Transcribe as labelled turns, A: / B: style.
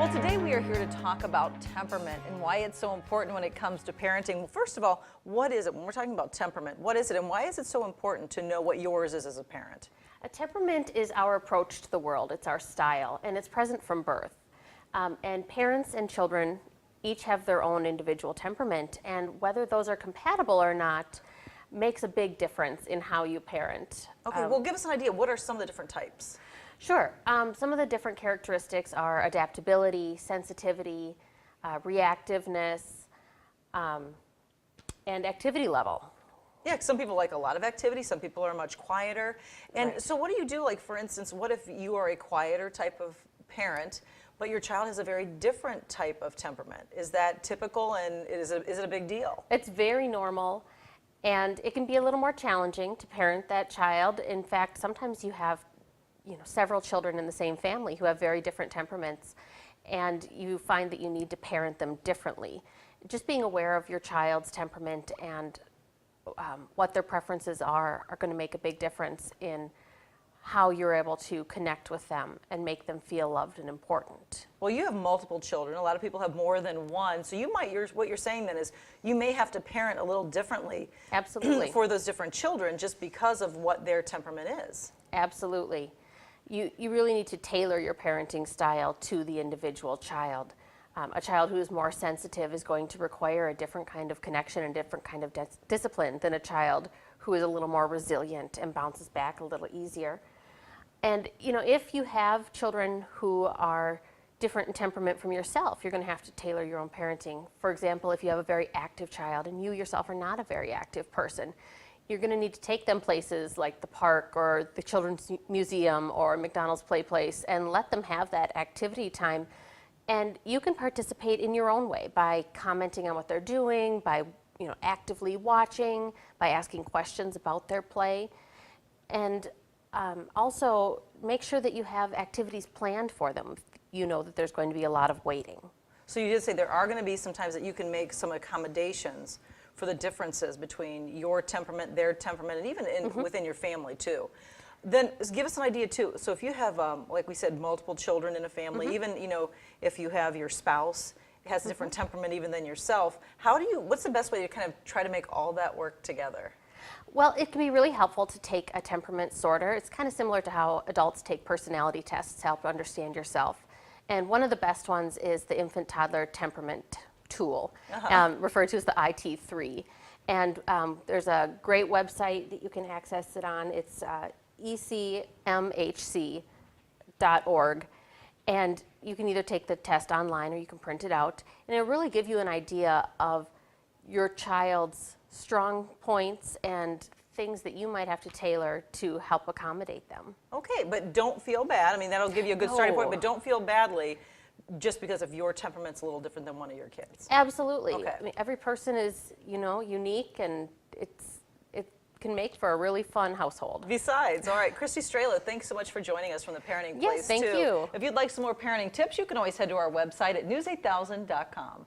A: Well, today we are here to talk about temperament and why it's so important when it comes to parenting. Well, first of all, what is it? When we're talking about temperament, what is it and why is it so important to know what yours is as a parent?
B: A temperament is our approach to the world. It's our style, and it's present from birth. And parents and children each have their own individual temperament, and whether those are compatible or not makes a big difference in how you parent.
A: Okay, well, give us an idea. What are some of the different types?
B: Sure. Some of the different characteristics are adaptability, sensitivity, reactiveness, and activity level.
A: Yeah, some people like a lot of activity, some people are much quieter. And
B: Right.
A: so what do you do, like for instance, what if you are a quieter type of parent, but your child has a very different type of temperament? Is that typical and is it a big deal?
B: It's very normal, and it can be a little more challenging to parent that child. In fact, sometimes you have several children in the same family who have very different temperaments, and you find that you need to parent them differently. Just being aware of your child's temperament and what their preferences are going to make a big difference in how you're able to connect with them and make them feel loved and important.
A: Well, you have multiple children. A lot of people have more than one. So what you're saying then is you may have to parent a little differently.
B: Absolutely.
A: For those different children just because of what their temperament is.
B: Absolutely. You really need to tailor your parenting style to the individual child. A child who is more sensitive is going to require a different kind of connection and different kind of discipline than a child who is a little more resilient and bounces back a little easier. And if you have children who are different in temperament from yourself, you're going to have to tailor your own parenting. For example, if you have a very active child and you yourself are not a very active person, you're going to need to take them places like the park or the Children's Museum or McDonald's Play Place and let them have that activity time. And you can participate in your own way by commenting on what they're doing, by actively watching, by asking questions about their play. And also make sure that you have activities planned for them. You know that there's going to be a lot of waiting.
A: So you did say there are going to be some times that you can make some accommodations for the differences between your temperament, their temperament, and even within your family too. Then give us an idea too. So if you have, like we said, multiple children in a family, even if you have your spouse has a different temperament even than yourself, what's the best way to kind of try to make all that work together?
B: Well, it can be really helpful to take a temperament sorter. It's kind of similar to how adults take personality tests to help understand yourself. And one of the best ones is the infant toddler temperament tool, referred to as the IT3. And there's a great website that you can access it on. It's ecmhc.org. And you can either take the test online or you can print it out. And it'll really give you an idea of your child's strong points and things that you might have to tailor to help accommodate them.
A: Okay, but don't feel bad. I mean, that'll give you a good starting point, but don't feel badly just because if your temperament's a little different than one of your kids.
B: Absolutely.
A: Okay.
B: I mean, every person is, unique, and it can make for a really fun household.
A: Besides, all right, Christy Strela, thanks so much for joining us from the Parenting Place,
B: Yes, thank you.
A: If you'd like some more parenting tips, you can always head to our website at news8000.com.